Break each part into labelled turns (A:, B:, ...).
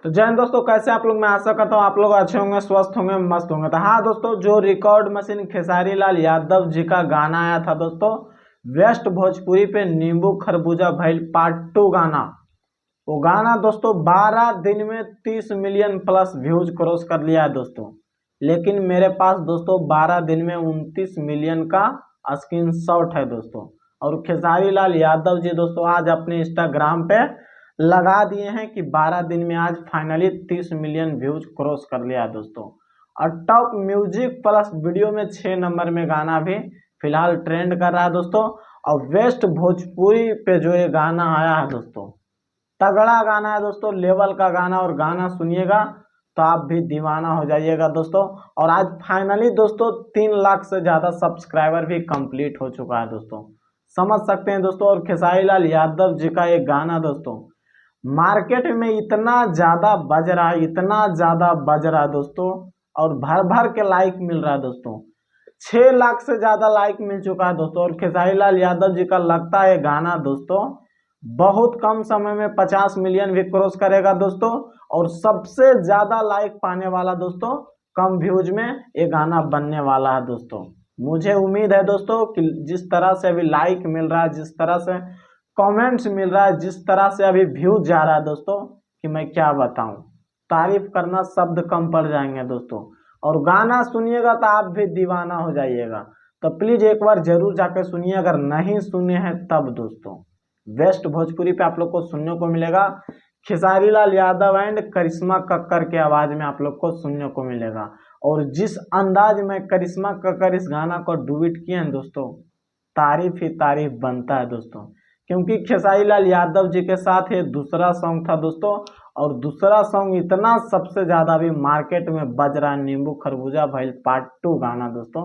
A: तो जय हिंद दोस्तों, कैसे आप लोग। मैं आशा करता हूँ आप लोग अच्छे होंगे, स्वस्थ होंगे, मस्त होंगे। तो हाँ दोस्तों, जो रिकॉर्ड मशीन खेसारी लाल यादव जी का गाना आया था दोस्तों, वेस्ट भोजपुरी पे नींबू खरबूजा भइल पार्ट 2 गाना। वो गाना दोस्तों 12 दिन में 30 मिलियन प्लस व्यूज क्रॉस कर लिया है दोस्तों। लेकिन मेरे पास दोस्तों 12 दिन में 29 मिलियन का स्क्रीनशॉट है दोस्तों। और खेसारी लाल यादव जी दोस्तों आज अपने इंस्टाग्राम पे लगा दिए हैं कि 12 दिन में आज फाइनली 30 मिलियन व्यूज क्रॉस कर लिया दोस्तों। और टॉप म्यूजिक प्लस वीडियो में 6 नंबर में गाना भी फिलहाल ट्रेंड कर रहा है दोस्तों। और वेस्ट भोजपुरी पे जो ये गाना आया है दोस्तों, तगड़ा गाना है दोस्तों, लेवल का गाना। और गाना सुनिएगा तो आप भी दीवाना हो जाइएगा दोस्तों। और आज फाइनली दोस्तों 3 लाख से ज़्यादा सब्सक्राइबर भी कंप्लीट हो चुका है दोस्तों, समझ सकते हैं दोस्तों। और खेसारी लाल यादव जी का ये गाना दोस्तों मार्केट में इतना ज़्यादा बज रहा है, इतना ज़्यादा बज रहा है दोस्तों। और भर भर के लाइक मिल रहा है दोस्तों, 6 लाख से ज़्यादा लाइक मिल चुका है दोस्तों। और खेसारी लाल यादव जी का लगता है गाना दोस्तों बहुत कम समय में 50 मिलियन भी क्रॉस करेगा दोस्तों। और सबसे ज़्यादा लाइक पाने वाला दोस्तों कम व्यूज में ये गाना बनने वाला है दोस्तों। मुझे उम्मीद है दोस्तों कि जिस तरह से अभी लाइक मिल रहा है, जिस तरह से कमेंट्स मिल रहा है, जिस तरह से अभी व्यूज जा रहा है दोस्तों, कि मैं क्या बताऊं। तारीफ करना शब्द कम पड़ जाएंगे दोस्तों। और गाना सुनिएगा तो आप भी दीवाना हो जाइएगा। तो प्लीज एक बार जरूर जाकर सुनिए, अगर नहीं सुने हैं तब दोस्तों। वेस्ट भोजपुरी पे आप लोग को सुनने को मिलेगा खेसारी लाल यादव एंड करिश्मा कक्कर के आवाज में आप लोग को सुनने को मिलेगा। और जिस अंदाज में करिश्मा कक्कर इस गाना को डुएट किए हैं दोस्तों, तारीफ ही तारीफ बनता है दोस्तों। क्योंकि खेसारी लाल यादव जी के साथ ये दूसरा सॉन्ग था दोस्तों। और दूसरा सॉन्ग इतना सबसे ज्यादा भी मार्केट में बज रहा है, नींबू खरबूजा भइल पार्ट 2 गाना दोस्तों,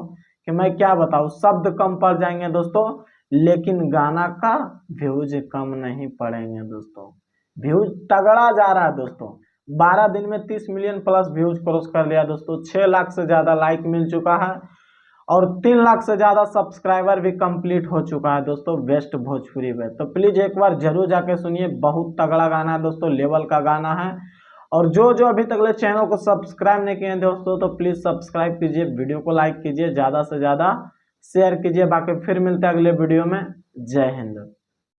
A: कि मैं क्या बताऊं, शब्द कम पड़ जाएंगे दोस्तों। लेकिन गाना का व्यूज कम नहीं पड़ेंगे दोस्तों, व्यूज तगड़ा जा रहा है दोस्तों। 12 दिन में 30 मिलियन प्लस व्यूज क्रॉस कर लिया दोस्तों, 6 लाख से ज्यादा लाइक मिल चुका है। और 3 लाख से ज़्यादा सब्सक्राइबर भी कंप्लीट हो चुका है दोस्तों वेस्ट भोजपुरी में। तो प्लीज़ एक बार जरूर जाके सुनिए, बहुत तगड़ा गाना है दोस्तों, लेवल का गाना है। और जो जो अभी तक चैनल को सब्सक्राइब नहीं किए हैं दोस्तों, तो प्लीज़ सब्सक्राइब कीजिए, वीडियो को लाइक कीजिए, ज़्यादा से ज़्यादा शेयर कीजिए। बाकी फिर मिलते हैं अगले वीडियो में। जय हिंद।